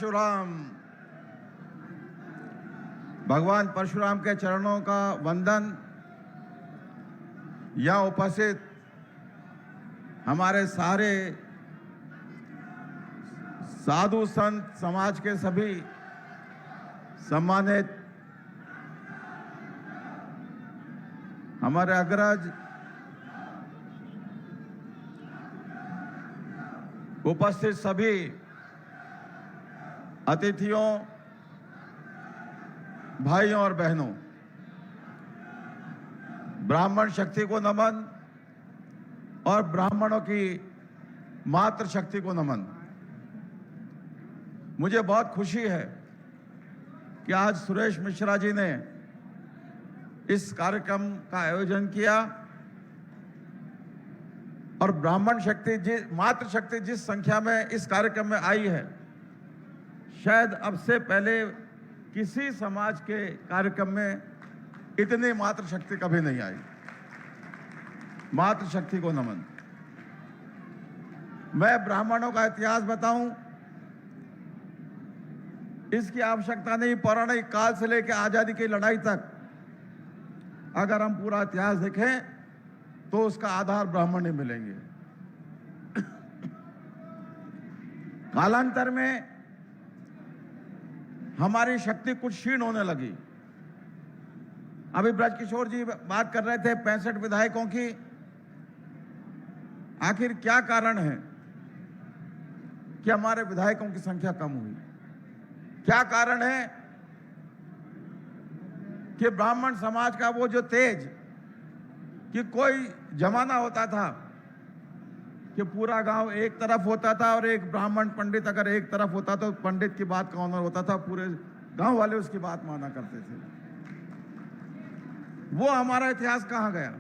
परशुराम। भगवान परशुराम के चरणों का वंदन। यहाँ उपस्थित हमारे सारे साधु संत समाज के सभी सम्मानित हमारे अग्रज, उपस्थित सभी अतिथियों, भाइयों और बहनों, ब्राह्मण शक्ति को नमन और ब्राह्मणों की मातृ शक्ति को नमन। मुझे बहुत खुशी है कि आज सुरेश मिश्रा जी ने इस कार्यक्रम का आयोजन किया और ब्राह्मण शक्ति मातृ शक्ति जिस संख्या में इस कार्यक्रम में आई है, शायद अब से पहले किसी समाज के कार्यक्रम में इतनी मातृ शक्ति कभी नहीं आई। मातृ शक्ति को नमन। मैं ब्राह्मणों का इतिहास बताऊं, इसकी आवश्यकता नहीं। पौराणिक काल से लेकर आजादी की लड़ाई तक अगर हम पूरा इतिहास देखें तो उसका आधार ब्राह्मण ही मिलेंगे। कालांतर में हमारी शक्ति कुछ क्षीण होने लगी। अभी ब्रजकिशोर जी बात कर रहे थे 65 विधायकों की। आखिर क्या कारण है कि हमारे विधायकों की संख्या कम हुई? क्या कारण है कि ब्राह्मण समाज का वो जो तेज, कि कोई जमाना होता था कि पूरा गांव एक तरफ होता था और एक ब्राह्मण पंडित अगर एक तरफ होता तो पंडित की बात का ऑनर होता था, पूरे गांव वाले उसकी बात माना करते थे। वो हमारा इतिहास कहां गया?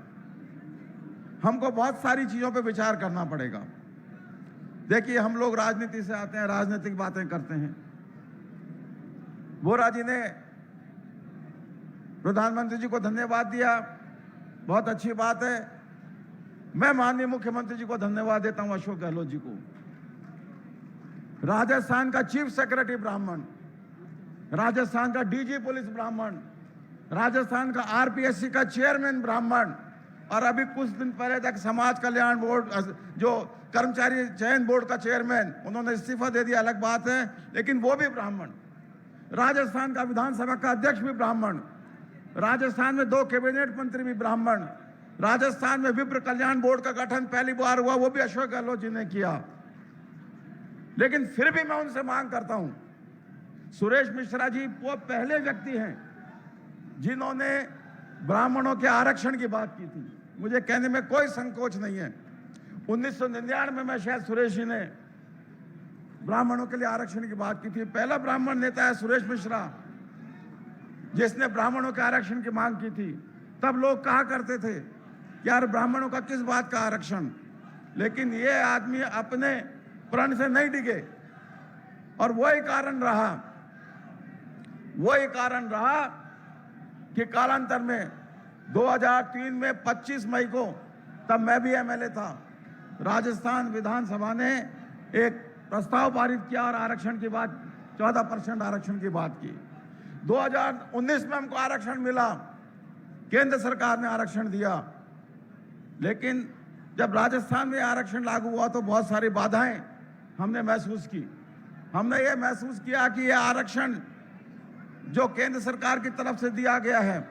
हमको बहुत सारी चीजों पे विचार करना पड़ेगा। देखिए, हम लोग राजनीति से आते हैं, राजनीतिक बातें करते हैं। वोरा जी ने प्रधानमंत्री जी को धन्यवाद दिया, बहुत अच्छी बात है। मैं माननीय मुख्यमंत्री जी को धन्यवाद देता हूं, अशोक गहलोत जी को। राजस्थान का चीफ सेक्रेटरी ब्राह्मण, राजस्थान का डीजी पुलिस ब्राह्मण, राजस्थान का आरपीएससी का चेयरमैन ब्राह्मण, और अभी कुछ दिन पहले तक समाज कल्याण बोर्ड जो कर्मचारी चयन बोर्ड का चेयरमैन, उन्होंने इस्तीफा दे दिया, अलग बात है, लेकिन वो भी ब्राह्मण। राजस्थान का विधानसभा का अध्यक्ष भी ब्राह्मण, राजस्थान में 2 कैबिनेट मंत्री भी ब्राह्मण, राजस्थान में विप्र कल्याण बोर्ड का गठन पहली बार हुआ, वो भी अशोक गहलोत जी ने किया। लेकिन फिर भी मैं उनसे मांग करता हूं, सुरेश मिश्रा जी वो पहले व्यक्ति हैं जिन्होंने ब्राह्मणों के आरक्षण की बात की थी। मुझे कहने में कोई संकोच नहीं है। 1999 में शायद सुरेश जी ने ब्राह्मणों के लिए आरक्षण की बात की थी। पहला ब्राह्मण नेता है सुरेश मिश्रा जिसने ब्राह्मणों के आरक्षण की मांग की थी। तब लोग कहा करते थे यार ब्राह्मणों का किस बात का आरक्षण, लेकिन ये आदमी अपने प्रण से नहीं डिगे और वही कारण रहा कि कालांतर में 2003 में 25 मई को, तब मैं भी एमएलए था, राजस्थान विधानसभा ने एक प्रस्ताव पारित किया और आरक्षण की बात 14% आरक्षण की बात की। 2019 में हमको आरक्षण मिला, केंद्र सरकार ने आरक्षण दिया, लेकिन जब राजस्थान में आरक्षण लागू हुआ तो बहुत सारी बाधाएं हमने महसूस की। हमने ये महसूस किया कि यह आरक्षण जो केंद्र सरकार की तरफ से दिया गया है,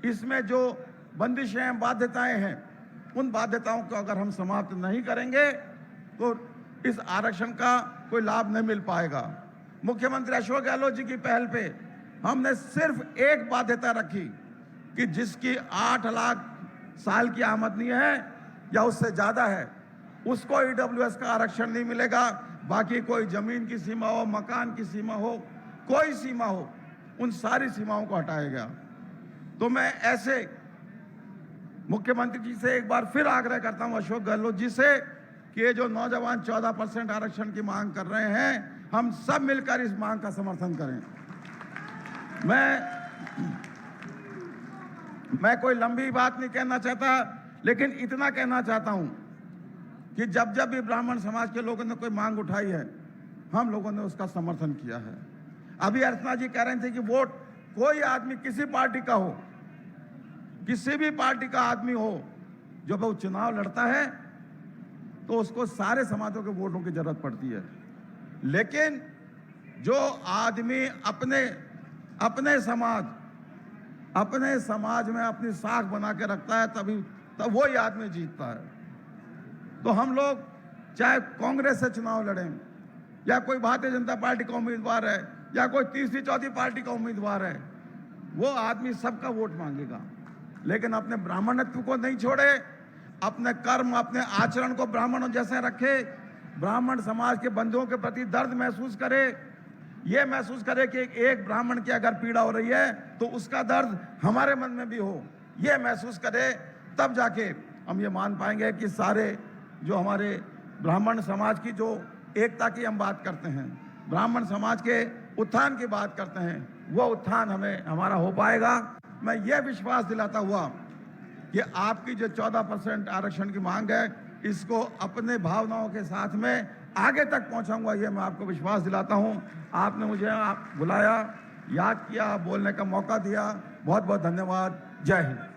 इसमें जो बंदिशें बाध्यताएं हैं, उन बाध्यताओं को अगर हम समाप्त नहीं करेंगे तो इस आरक्षण का कोई लाभ नहीं मिल पाएगा। मुख्यमंत्री अशोक गहलोत जी की पहल पे हमने सिर्फ एक बाध्यता रखी कि जिसकी 8 लाख साल की आमदनी है या उससे ज्यादा है, उसको ईडब्ल्यूएस का आरक्षण नहीं मिलेगा। बाकी कोई जमीन की सीमा हो, मकान की सीमा हो, कोई सीमा हो, उन सारी सीमाओं को हटाया गया। तो मैं ऐसे मुख्यमंत्री जी से एक बार फिर आग्रह करता हूं, अशोक गहलोत जी से, कि ये जो नौजवान 14% आरक्षण की मांग कर रहे हैं, हम सब मिलकर इस मांग का समर्थन करें। मैं कोई लंबी बात नहीं कहना चाहता, लेकिन इतना कहना चाहता हूं कि जब जब भी ब्राह्मण समाज के लोगों ने कोई मांग उठाई है, हम लोगों ने उसका समर्थन किया है। अभी अर्चना जी कह रहे थे कि वोट कोई आदमी किसी पार्टी का हो, किसी भी पार्टी का आदमी हो, जब वो चुनाव लड़ता है तो उसको सारे समाजों के वोटों की जरूरत पड़ती है। लेकिन जो आदमी अपने समाज में अपनी साख बना के रखता है, तब वही आदमी जीतता है। तो हम लोग चाहे कांग्रेस से चुनाव लड़ें, या कोई भारतीय जनता पार्टी का उम्मीदवार है, या कोई तीसरी चौथी पार्टी का उम्मीदवार है, वो आदमी सबका वोट मांगेगा, लेकिन अपने ब्राह्मणत्व को नहीं छोड़े, अपने कर्म, अपने आचरण को ब्राह्मणों जैसे रखे, ब्राह्मण समाज के बंधुओं के प्रति दर्द महसूस करे, ये महसूस करे कि एक ब्राह्मण की अगर पीड़ा हो रही है तो उसका दर्द हमारे मन में भी हो, ये महसूस करे, तब जाके हम ये मान पाएंगे कि सारे जो हमारे ब्राह्मण समाज की जो एकता की हम बात करते हैं, ब्राह्मण समाज के उत्थान की बात करते हैं, वो उत्थान हमारा हो पाएगा। मैं ये विश्वास दिलाता हुआ कि आपकी जो 14% आरक्षण की मांग है, इसको अपने भावनाओं के साथ में आगे तक पहुंचाऊंगा, ये मैं आपको विश्वास दिलाता हूं। आपने मुझे बुलाया, याद किया, बोलने का मौका दिया, बहुत बहुत धन्यवाद। जय हिंद।